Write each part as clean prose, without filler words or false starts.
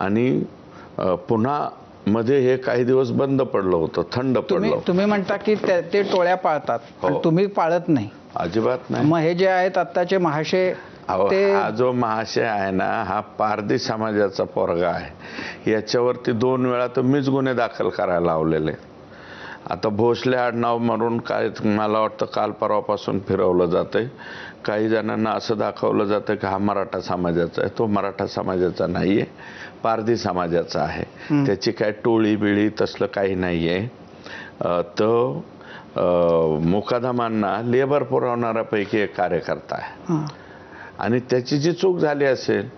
आणि पुन्हा मध्ये हे काही दिवस बंद पडलं होतं, थंड पडलं. तुम्ही म्हणता की ते टोळ्या पाळतात आणि तुम्ही पाळत नाही. अजिबात नाही. मग हे जे आहेत आत्ताचे महाशय, हा जो महाशय आहे ना, हा पारधी समाजाचा पोरगा आहे. याच्यावरती 2 वेळा तर मीच गुन्हे दाखल करायला लावलेले. आता भोसले आडनाव म्हणून काय मला वाटतं काल परवापासून फिरवलं जातंय. काही जणांना असं दाखवलं जातं की हा मराठा समाजाचा आहे. तो मराठा समाजाचा नाहीये, पारधी समाजाचा आहे. त्याची काय टोळी बिळी तसलं काही नाहीये. तो मुकादमांना लेबर पुरवणाऱ्यापैकी एक कार्यकर्ता आहे. आणि त्याची जी चूक झाली असेल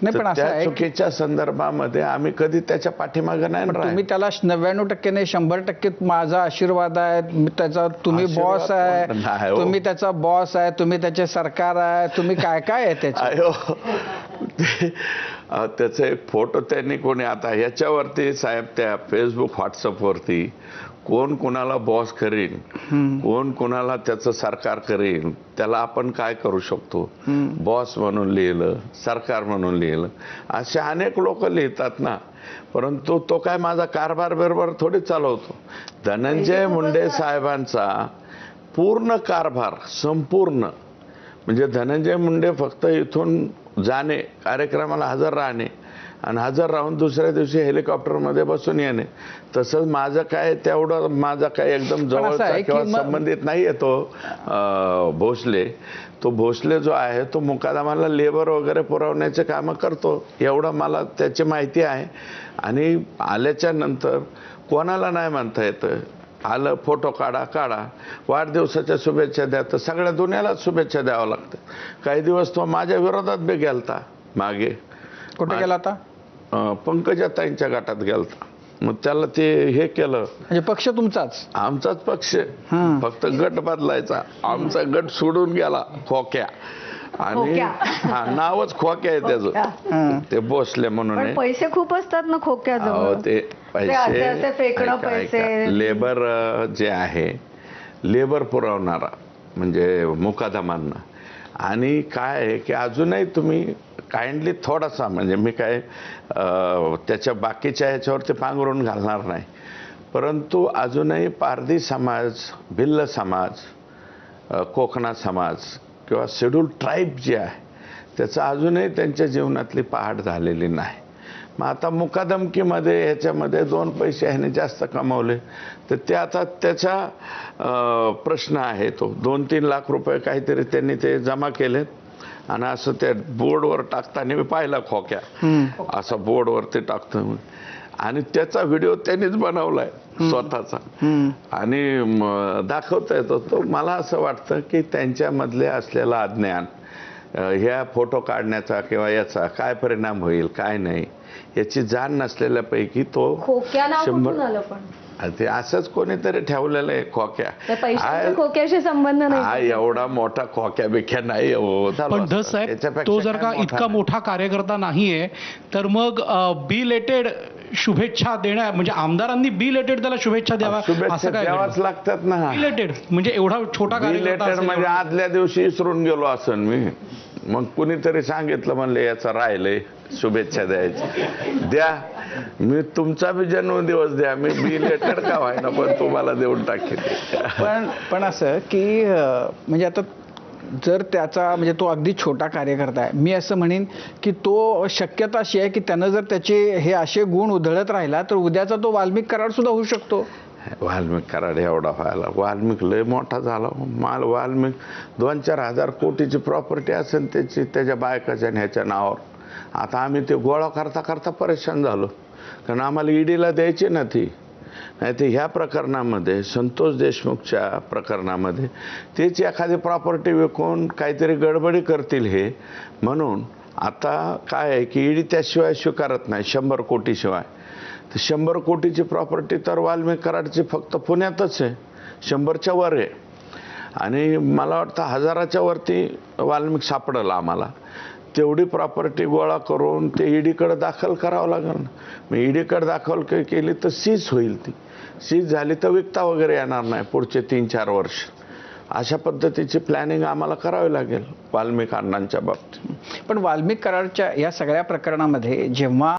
तर त्या चुकीच्या संदर्भामध्ये आम्ही कधी त्याच्या पाठीमागे नाही. तुम्ही त्याला 99% नाही 100% माझा आशीर्वाद आहे. त्याचा तुम्ही बॉस आहे, तुम्ही त्याचा बॉस आहे, तुम्ही त्याचे सरकार आहे, तुम्ही काय काय आहे त्याचे. त्याचा एक फोटो त्यांनी कोणी आता ह्याच्यावरती साहेब त्या फेसबुक व्हॉट्सअपवरती कोण कोणाला बॉस करीन, कोण कोणाला त्याचं सरकार करीन, त्याला आपण काय करू शकतो. बॉस म्हणून लिहिलं, सरकार म्हणून लिहिलं, असे अनेक लोक लिहितात ना. परंतु तो काय माझा कारभार बरोबर थोडी चालवतो. धनंजय मुंडे साहेबांचा पूर्ण कारभार संपूर्ण म्हणजे धनंजय मुंडे फक्त इथून जाणे, कार्यक्रमाला हजर राहणे आणि हजर राहून दुसऱ्या दिवशी हेलिकॉप्टरमध्ये बसून येणे. तसंच माझं काय तेवढं माझा काय एकदम जवळचा किंवा संबंधित नाही आहे तो भोसले. तो भोसले जो आहे तो मुकादमाला लेबर वगैरे पुरवण्याचे कामं करतो, एवढं मला त्याची माहिती आहे. आणि आल्याच्या नंतर कोणाला नाही म्हणता येतं, आलं फोटो काढा, वाढदिवसाच्या शुभेच्छा द्या, तर सगळ्या दुनियाला शुभेच्छा द्यावं लागतं. काही दिवस तो माझ्या विरोधात बी गेलता मागे. कुठे गेला होता? पंकजाताईंच्या गटात गेलता. मग त्याला ते हे केलं. म्हणजे पक्ष तुमचाच? आमचाच पक्ष, फक्त गट बदलायचा. आमचा गट सोडून गेला खोक्या. आणि नावच खोक्या आहे त्याचं, ते भोसले म्हणून. पैसे खूप असतात ना खोक्याजवळ. ते पैसे लेबर जे आहे, लेबर पुरवणारा म्हणजे मुकादमांना. आणि काय आहे की अजूनही तुम्ही काइंडली थोडासा म्हणजे मी काय त्याच्या बाकीच्या ह्याच्यावरती पांघरून घालणार नाही, परंतु अजूनही पारधी समाज, भिल्ल समाज, कोकणा समाज किंवा शेड्यूल ट्राईब जे आहे त्याचं अजूनही त्यांच्या जीवनातली पहाट झालेली नाही. मग आता मुकादमकीमध्ये ह्याच्यामध्ये 2 पैसे ह्याने जास्त कमावले तर ते आता त्याचा प्रश्न आहे. तो 2-3 लाख रुपये काहीतरी त्यांनी ते जमा केलेत आणि असं त्या बोर्डवर टाकताना मी पाहिला खोक्या, असं बोर्डवरती टाकतं. आणि त्याचा व्हिडिओ त्यांनीच बनवलाय स्वतःचा आणि दाखवता येतो. तो मला असं वाटतं की त्यांच्यामधले असलेला अज्ञान, ह्या फोटो काढण्याचा किंवा याचा काय परिणाम होईल काय नाही याची जाण नसलेल्यापैकी तो 100 ते असंच कोणीतरी ठेवलेलं आहे खोक्या. खोक्याशी संबंध नाही, हा एवढा मोठा खोक्या बिख्या नाही. पण धस साहेब, तो जर का इतका मोठा कार्यकर्ता नाहीये तर मग बिलेटेड शुभेच्छा देण्या म्हणजे आमदारांनी बिलेटेड त्याला शुभेच्छा द्यावा असं काय द्यावाच लागतात ना. बिलेटेड म्हणजे एवढा छोटा कार्यकर्ता म्हणजे आदल्या दिवशी विसरून गेलो असन मी. मग कुणीतरी सांगितलं म्हणले याचा राहिलंय शुभेच्छा द्यायची, द्या. मी तुमचा बी जन्मदिवस द्या, मी बिलेटेड का व्हायना पण तुम्हाला देऊन टाकेल. पण असं की म्हणजे आता जर त्याचा म्हणजे तो अगदी छोटा कार्यकर्ता आहे, मी असं म्हणेन की तो शक्यता अशी आहे की त्यानं जर त्याचे हे असे गुण उधळत राहिला तर उद्याचा तो वाल्मिक कराड सुद्धा होऊ शकतो. वाल्मिक कराड एवढा व्हायला, वाल्मिक लय मोठा झाला. वाल्मिक 2-4 हजार कोटीची प्रॉपर्टी असेल त्याची, त्याच्या बायकाच्या ह्याच्या नावावर. आता आम्ही ते गोळा करता करता परेशान झालो कारण आम्हाला ईडीला द्यायची ना ती. नाही तर ह्या प्रकरणामध्ये, संतोष देशमुखच्या प्रकरणामध्ये तेच एखादी प्रॉपर्टी विकून काहीतरी गडबडी करतील हे म्हणून आता काय आहे की ईडी त्याशिवाय स्वीकारत नाही 100 कोटीशिवाय. तर 100 कोटीची प्रॉपर्टी तर वाल्मिक कराडची फक्त पुण्यातच आहे, 100च्या वर आहे. आणि मला वाटतं 1000च्या वरती वाल्मिक सापडलं आम्हाला. तेवढी प्रॉपर्टी गोळा करून ते ईडीकडे दाखल करावं लागेल. मग ईडीकडे दाखल केली तर सीज होईल. ती सीज झाली तर विकता वगैरे येणार नाही पुढचे 3-4 वर्ष. अशा पद्धतीची प्लॅनिंग आम्हाला करावी लागेल वाल्मिक अण्णांच्या बाबतीत. पण वाल्मिक कराडच्या या सगळ्या प्रकरणामध्ये जेव्हा